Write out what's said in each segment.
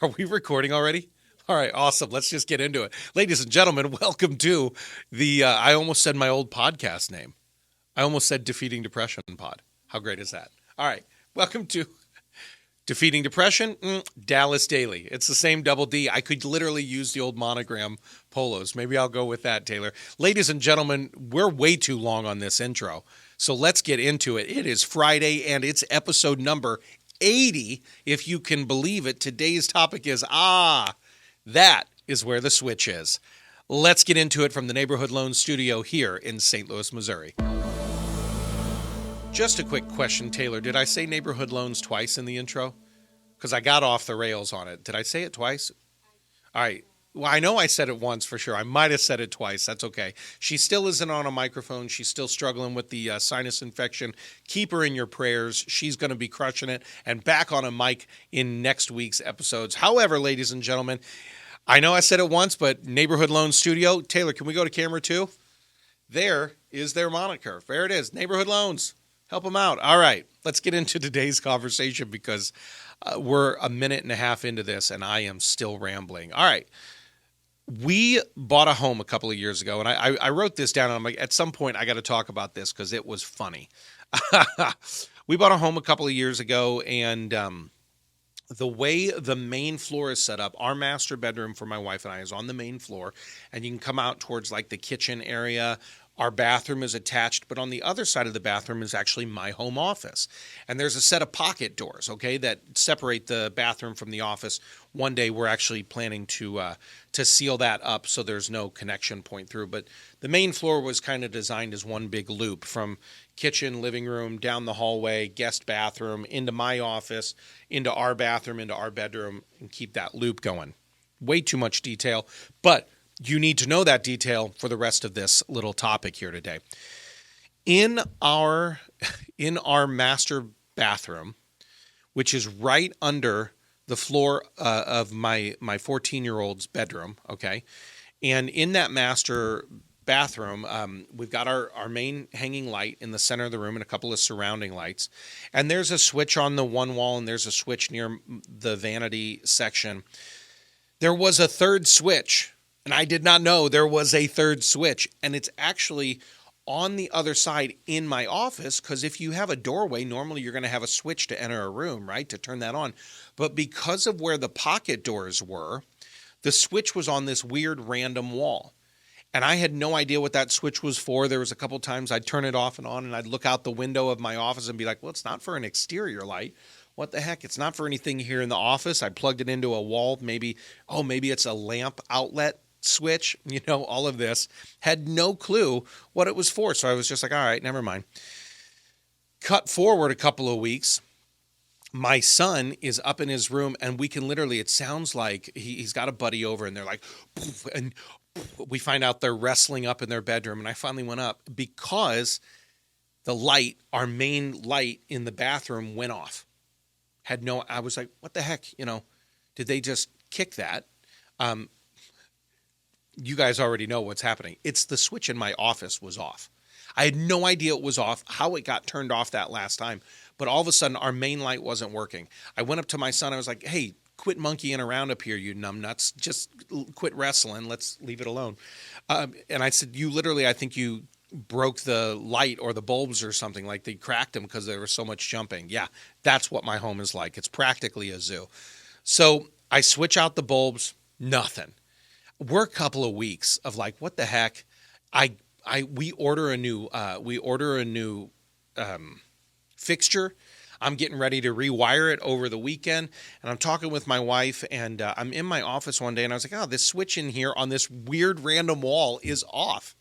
Are we recording already? All right, awesome. Let's just get into it. Ladies and gentlemen, welcome to I almost said my old podcast name. I almost said Defeating Depression Pod. How great is that? All right, welcome to Defeating Depression, Dallas Daily. It's the same double D. I could literally use the old monogram polos. Maybe I'll go with that, Taylor. Ladies and gentlemen, we're way too long on this intro. So let's get into it. It is Friday and it's episode number 80, if you can believe it. Today's topic is, that is where the switch is. Let's get into it from the Neighborhood Loan Studio here in St. Louis, Missouri. Just a quick question, Taylor. Did I say neighborhood loans twice in the intro? Because I got off the rails on it. Did I say it twice? All right. Well, I know I said it once for sure. I might have said it twice. That's okay. She still isn't on a microphone. She's still struggling with the sinus infection. Keep her in your prayers. She's going to be crushing it and back on a mic in next week's episodes. However, ladies and gentlemen, I know I said it once, but Neighborhood Loan Studio. Taylor, can we go to camera 2? There is their moniker. There it is. Neighborhood Loans. Help them out. All right. Let's get into today's conversation because we're a minute and a half into this and I am still rambling. All right. We bought a home a couple of years ago, and I wrote this down. And I'm like, at some point, I got to talk about this because it was funny. We bought a home a couple of years ago, and the way the main floor is set up, our master bedroom for my wife and I is on the main floor, and you can come out towards like the kitchen area. Our bathroom is attached, but on the other side of the bathroom is actually my home office. And there's a set of pocket doors, okay, that separate the bathroom from the office. One day we're actually planning to seal that up so there's no connection point through. But the main floor was kind of designed as one big loop from kitchen, living room, down the hallway, guest bathroom, into my office, into our bathroom, into our bedroom, and keep that loop going. Way too much detail, but you need to know that detail for the rest of this little topic here today. In our master bathroom, which is right under the floor of my 14-year-old's bedroom, okay? And in that master bathroom, we've got our main hanging light in the center of the room and a couple of surrounding lights. And there's a switch on the one wall and there's a switch near the vanity section. There was a third switch. And I did not know there was a third switch, and it's actually on the other side in my office because if you have a doorway, normally you're going to have a switch to enter a room, right, to turn that on. But because of where the pocket doors were, the switch was on this weird random wall. And I had no idea what that switch was for. There was a couple times I'd turn it off and on, and I'd look out the window of my office and be like, well, it's not for an exterior light. What the heck? It's not for anything here in the office. I plugged it into a wall. Maybe it's a lamp outlet switch, all of this. Had no clue what it was for. So I was just like, all right, never mind. Cut forward a couple of weeks. My son is up in his room and we can literally, it sounds like he's got a buddy over and they're like, poof, and we find out they're wrestling up in their bedroom. And I finally went up because the light, our main light in the bathroom went off. I was like, what the heck? Did they just kick that? You guys already know what's happening. It's the switch in my office was off. I had no idea it was off, how it got turned off that last time. But all of a sudden, our main light wasn't working. I went up to my son. I was like, hey, quit monkeying around up here, you numbnuts. Just quit wrestling. Let's leave it alone. And I said, I think you broke the light or the bulbs or something. Like they cracked them because there was so much jumping. Yeah, that's what my home is like. It's practically a zoo. So I switch out the bulbs, nothing. We're a couple of weeks of like, what the heck? We order a new fixture. I'm getting ready to rewire it over the weekend, and I'm talking with my wife, and I'm in my office one day, and I was like, oh, this switch in here on this weird random wall is off.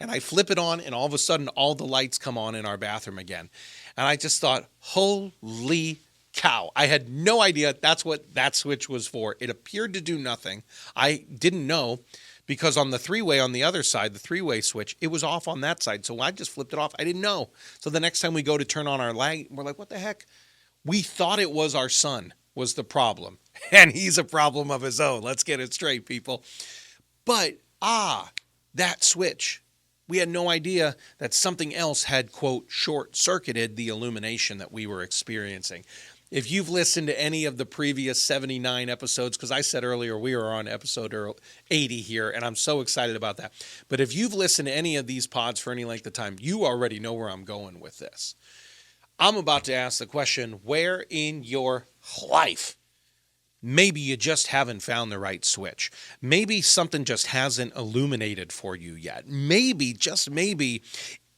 And I flip it on, and all of a sudden, all the lights come on in our bathroom again. And I just thought, holy cow. I had no idea that's what that switch was for. It appeared to do nothing. I didn't know because on the three-way on the other side, the three-way switch, it was off on that side. So I just flipped it off. I didn't know. So the next time we go to turn on our light, we're like, what the heck? We thought it was our son was the problem. And he's a problem of his own. Let's get it straight, people. But, that switch. We had no idea that something else had, quote, short-circuited the illumination that we were experiencing. If you've listened to any of the previous 79 episodes, because I said earlier we were on episode 80 here, and I'm so excited about that. But if you've listened to any of these pods for any length of time, you already know where I'm going with this. I'm about to ask the question, where in your life maybe you just haven't found the right switch? Maybe something just hasn't illuminated for you yet. Maybe, just maybe,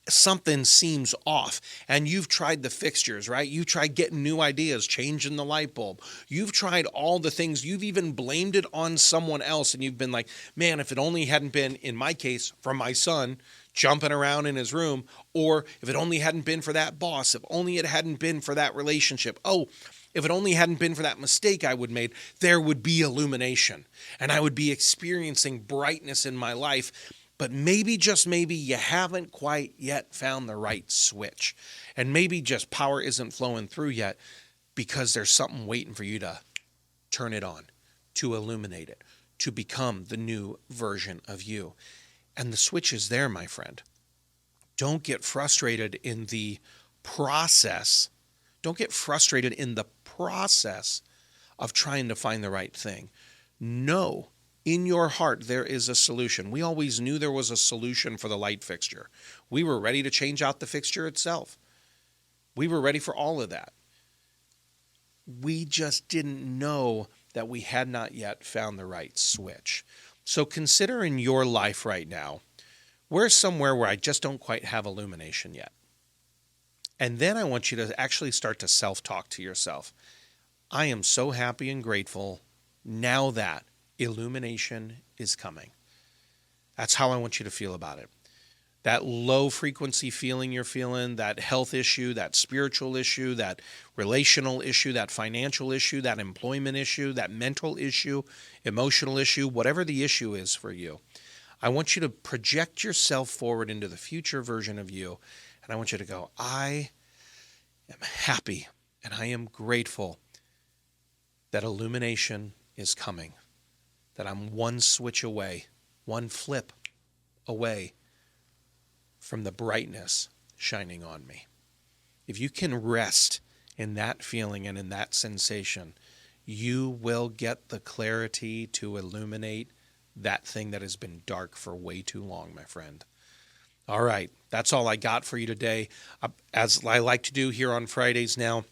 something seems off and you've tried the fixtures, right? You tried getting new ideas, changing the light bulb. You've tried all the things. You've even blamed it on someone else. And you've been like, man, if it only hadn't been, in my case, from my son jumping around in his room, or if it only hadn't been for that boss, if only it hadn't been for that relationship. Oh, if it only hadn't been for that mistake I would made, there would be illumination and I would be experiencing brightness in my life. But maybe, just maybe, you haven't quite yet found the right switch. And maybe just power isn't flowing through yet because there's something waiting for you to turn it on, to illuminate it, to become the new version of you. And the switch is there, my friend. Don't get frustrated in the process. Don't get frustrated in the process of trying to find the right thing. No. In your heart, there is a solution. We always knew there was a solution for the light fixture. We were ready to change out the fixture itself. We were ready for all of that. We just didn't know that we had not yet found the right switch. So consider in your life right now, where's somewhere where I just don't quite have illumination yet? And then I want you to actually start to self-talk to yourself. I am so happy and grateful now that illumination is coming. That's how I want you to feel about it. That low frequency feeling you're feeling, that health issue, that spiritual issue, that relational issue, that financial issue, that employment issue, that mental issue, emotional issue, whatever the issue is for you, I want you to project yourself forward into the future version of you. And I want you to go, I am happy and I am grateful that illumination is coming. That I'm one switch away, one flip away from the brightness shining on me. If you can rest in that feeling and in that sensation, you will get the clarity to illuminate that thing that has been dark for way too long, my friend. All right, that's all I got for you today. As I like to do here on Fridays now,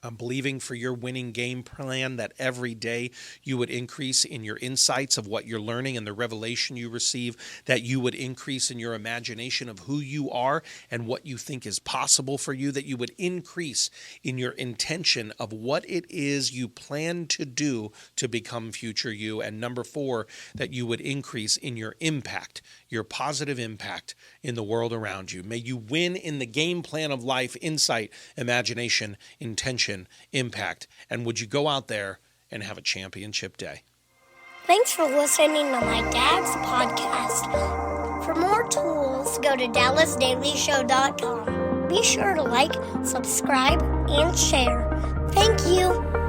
I'm believing for your winning game plan that every day you would increase in your insights of what you're learning and the revelation you receive, that you would increase in your imagination of who you are and what you think is possible for you, that you would increase in your intention of what it is you plan to do to become future you. And number 4, that you would increase in your impact, your positive impact in the world around you. May you win in the game plan of life, insight, imagination, intention, impact, and would you go out there and have a championship day? Thanks for listening to my dad's podcast. For more tools, go to DallasDailyShow.com. Be sure to like, subscribe, and share. Thank you.